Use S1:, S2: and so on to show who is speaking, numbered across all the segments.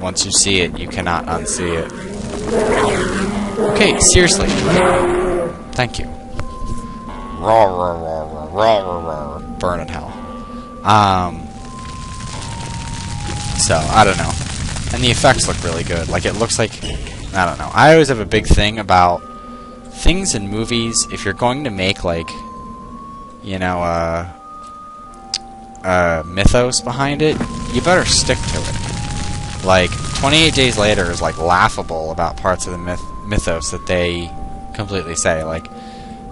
S1: Once you see it, you cannot unsee it. Okay, seriously. Thank you. Burn in hell. So, I don't know. And the effects look really good. Like, it looks like... I don't know. I always have a big thing about things in movies. If you're going to make, like, you know, mythos behind it, you better stick to it. Like, 28 Days Later is, like, laughable about parts of the mythos that they completely say. Like,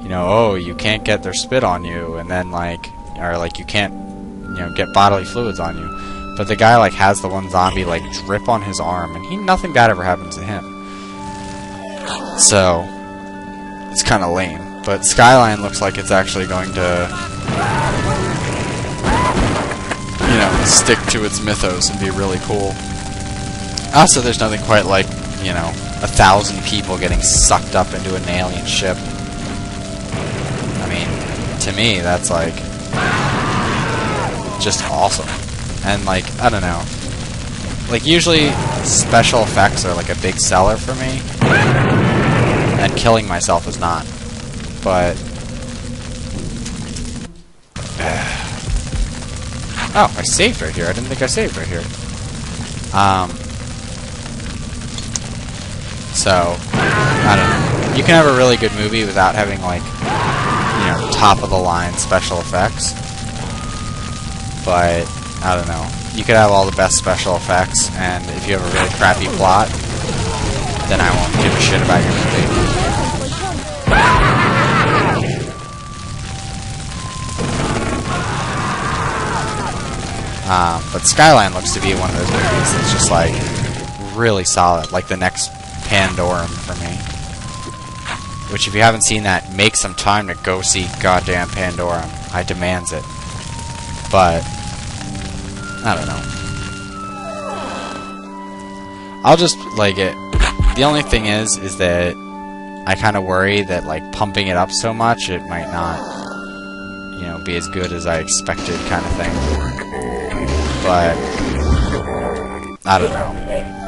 S1: you know, oh, you can't get their spit on you, and then, like, or, like, you can't, you know, get bodily fluids on you. But the guy, like, has the one zombie, like, drip on his arm, and nothing bad ever happens to him. So, it's kind of lame. But Skyline looks like it's actually going to, you know, stick to its mythos and be really cool. Also, there's nothing quite like, you know, 1,000 people getting sucked up into an alien ship. I mean, to me, that's, like, just awesome. And, like, I don't know. Like, usually, special effects are, like, a big seller for me. And killing myself is not. But... oh, I saved right here. I didn't think I saved right here. So, I don't know. You can have a really good movie without having, like, you know, top-of-the-line special effects. But... I don't know. You could have all the best special effects, and if you have a really crappy plot, then I won't give a shit about your movie. But Skyline looks to be one of those movies that's just, like, really solid. Like the next Pandorum for me. Which, if you haven't seen that, make some time to go see goddamn Pandorum. I demands it. But... I don't know. I'll just like it. The only thing is that I kind of worry that, like, pumping it up so much, it might not, you know, be as good as I expected, kind of thing. But I don't know.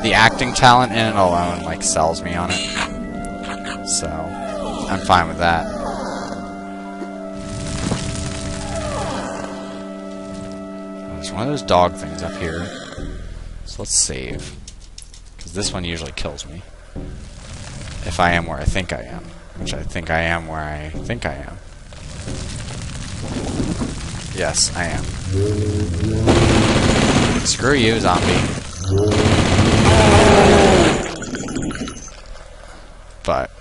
S1: The acting talent in it alone, like, sells me on it. So I'm fine with that. One of those dog things up here. So let's save. Because this one usually kills me. If I am where I think I am. Which I think I am where I think I am. Yes, I am. Screw you, zombie. But...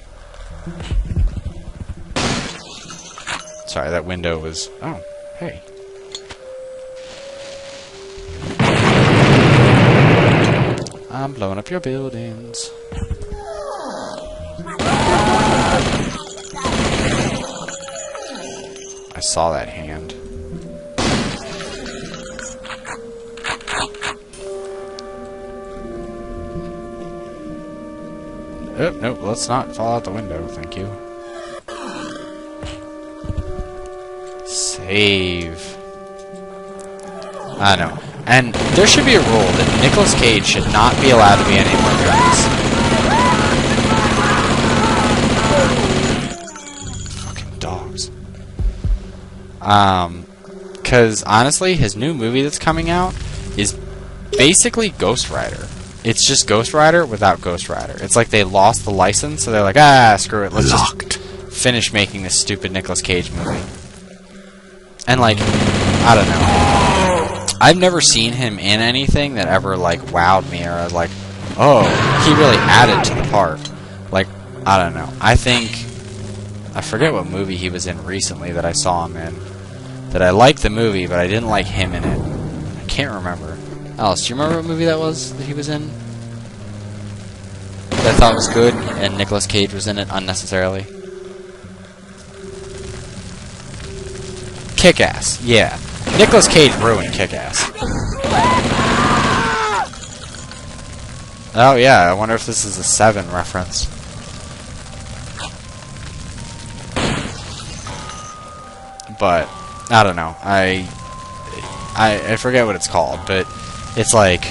S1: sorry, that window was... oh, hey. I'm blowing up your buildings. I saw that hand. Oh, nope, let's not fall out the window, thank you. Save. I know. And there should be a rule that Nicolas Cage should not be allowed to be in any more movies. Fucking dogs. Because honestly, his new movie that's coming out is basically Ghost Rider. It's just Ghost Rider without Ghost Rider. It's like they lost the license, so they're like, ah, screw it, let's just finish making this stupid Nicolas Cage movie. And, like, I don't know. I've never seen him in anything that ever, like, wowed me, or I was like, oh, he really added to the part. Like, I don't know. I think, I forget what movie he was in recently that I saw him in. That I liked the movie, but I didn't like him in it. I can't remember. Alice, do you remember what movie that was that he was in? That I thought was good, and Nicolas Cage was in it unnecessarily? Kick-Ass, yeah. Nicolas Cage ruined Kick-Ass. Oh yeah, I wonder if this is a 7 reference. But I don't know. I forget what it's called, but it's like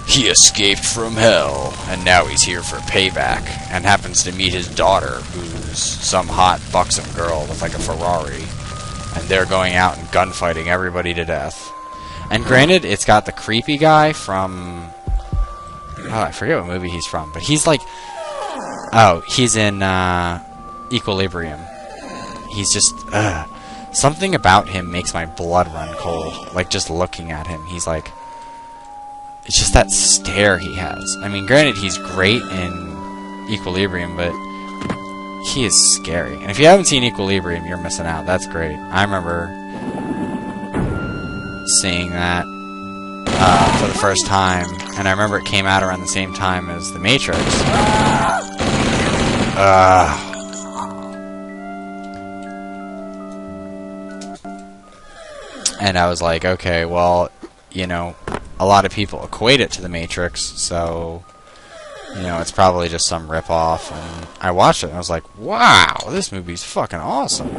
S1: He escaped from hell, and now he's here for payback, and happens to meet his daughter, who's some hot, buxom girl with like a Ferrari, and they're going out and gunfighting everybody to death. And granted, it's got the creepy guy from... oh, I forget what movie he's from, but he's like... oh, he's in Equilibrium. He's just... something about him makes my blood run cold. Like, just looking at him, he's like... it's just that stare he has. I mean, granted, he's great in Equilibrium, but he is scary. And if you haven't seen Equilibrium, you're missing out. That's great. I remember seeing that for the first time, and I remember it came out around the same time as The Matrix. And I was like, okay, well, you know, a lot of people equate it to The Matrix, so, you know, it's probably just some rip-off. And I watched it, and I was like, wow, this movie's fucking awesome.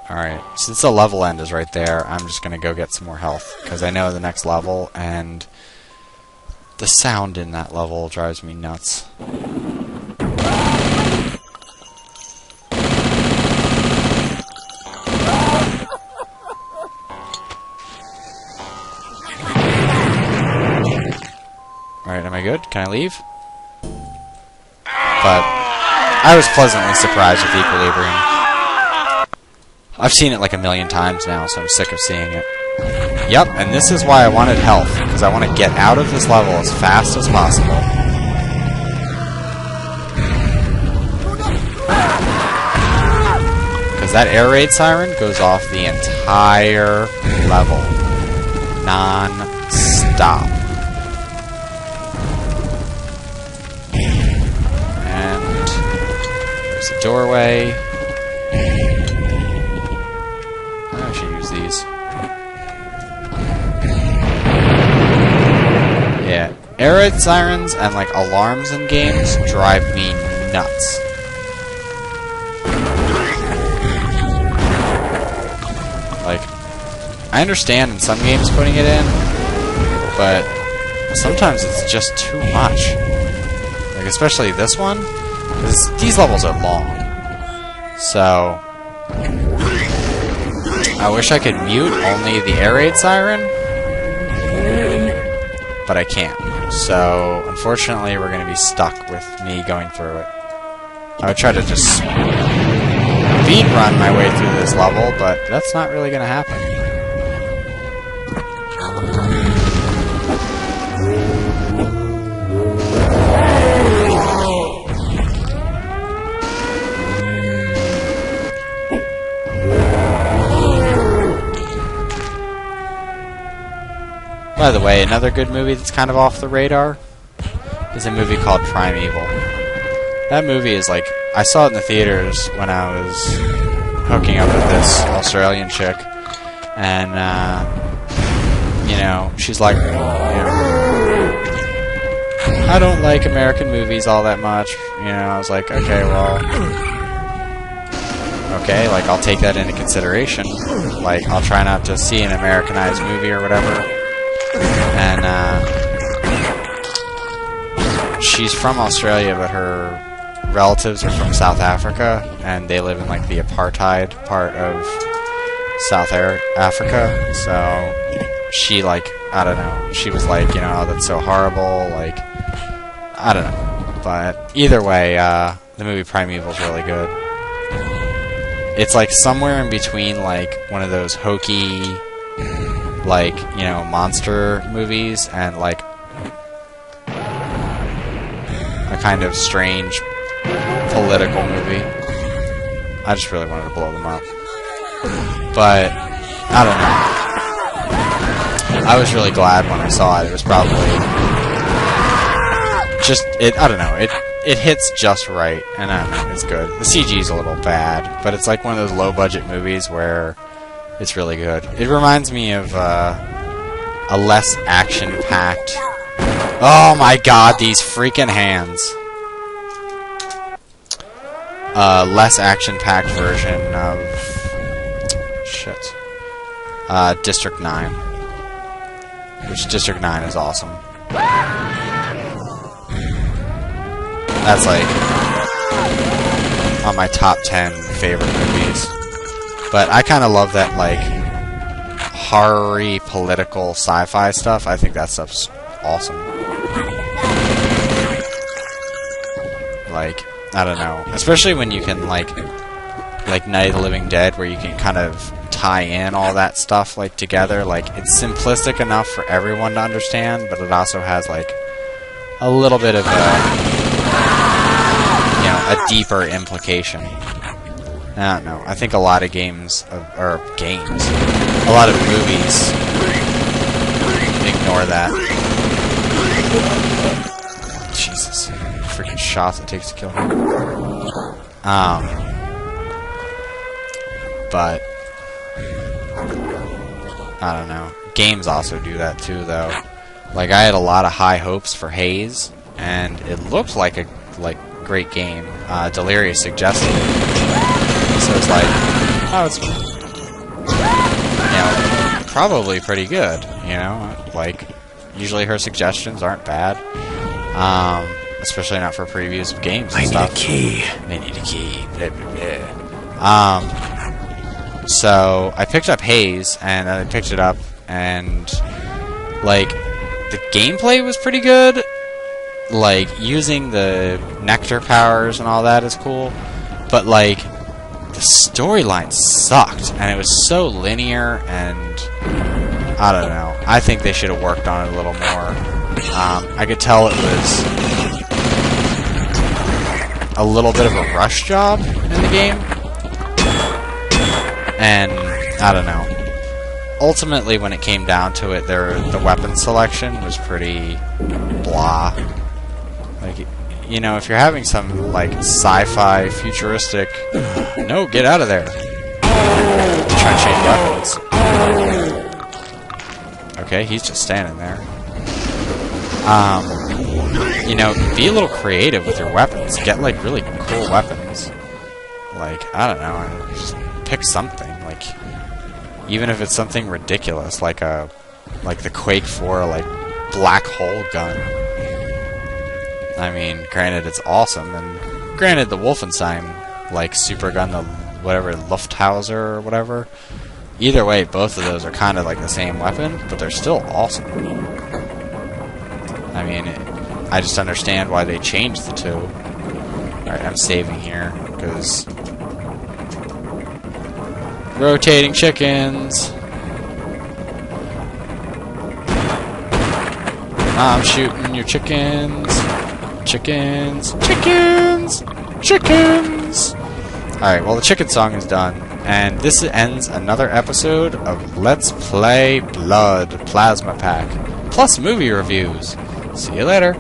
S1: Alright, since the level end is right there, I'm just gonna go get some more health, because I know the next level, and the sound in that level drives me nuts. Alright, am I good? Can I leave? But I was pleasantly surprised with Equilibrium. I've seen it like a million times now, so I'm sick of seeing it. Yep, and this is why I wanted health, because I want to get out of this level as fast as possible. Because that air raid siren goes off the entire level. Non-stop. And there's a doorway. I should use these. Yeah, air raid sirens and like alarms in games drive me nuts. Like, I understand in some games putting it in, but sometimes it's just too much. Like, especially this one, because these levels are long. So, I wish I could mute only the air raid siren, but I can't. So, unfortunately, we're going to be stuck with me going through it. I would try to just speed run my way through this level, but that's not really going to happen. By the way, another good movie that's kind of off the radar is a movie called Primeval. That movie is like, I saw it in the theaters when I was hooking up with this Australian chick, and, you know, she's like, you know, I don't like American movies all that much. You know, I was like, okay, well, okay, like, I'll take that into consideration. Like, I'll try not to see an Americanized movie or whatever. And, she's from Australia, but her relatives are from South Africa, and they live in, like, the apartheid part of South Africa, so she, like, I don't know, she was like, you know, oh, that's so horrible, like, I don't know, but either way, the movie Primeval is really good. It's, like, somewhere in between, like, one of those hokey, like, you know, monster movies and, like, a kind of strange political movie. I just really wanted to blow them up. But, I don't know. I was really glad when I saw it. It was probably just, I don't know, it hits just right, and I don't know, it's good. The CG's a little bad, but it's like one of those low-budget movies where it's really good. It reminds me of a less action-packed... Oh my god, these freaking hands. less action-packed version of District 9, which District 9 is awesome. That's like on my top 10 favorite movies. But I kind of love that like horror-y political sci-fi stuff. I think that stuff's awesome. Like, I don't know, especially when you can like Night of the Living Dead, where you can kind of tie in all that stuff like together. Like, it's simplistic enough for everyone to understand, but it also has like a little bit of a deeper implication. I don't know. I think a lot of a lot of movies ignore that. Jesus, freaking shots it takes to kill him. But I don't know. Games also do that too, though. Like, I had a lot of high hopes for Haze, and it looked like a great game. Delirious suggested it, so it's like, oh, it's probably pretty good. Like, usually her suggestions aren't bad, especially not for previews of games and stuff. I need a key. Blah, blah, blah. So I picked up Haze, and I picked it up, and like, the gameplay was pretty good. Like, using the nectar powers and all that is cool, but like, the storyline sucked, and it was so linear, and I don't know. I think they should have worked on it a little more. I could tell it was a little bit of a rush job in the game, and I don't know. Ultimately, when it came down to it, the weapon selection was pretty blah. Like, if you're having some like sci-fi futuristic, no, get out of there. Try to change weapons. Okay, he's just standing there. Be a little creative with your weapons. Get like really cool weapons. Like, I don't know, just pick something. Like, even if it's something ridiculous, like the Quake 4 like black hole gun. I mean, granted, it's awesome, and granted, the Wolfenstein like super gun, the whatever Lufthauser or whatever. Either way, both of those are kind of like the same weapon, but they're still awesome. I mean, I just understand why they changed the two. Alright, I'm saving here, because rotating chickens. I'm shooting your chickens. Chickens. Chickens. Chickens. Alright, well, the chicken song is done. And this ends another episode of Let's Play Blood Plasma Pack. Plus movie reviews. See you later.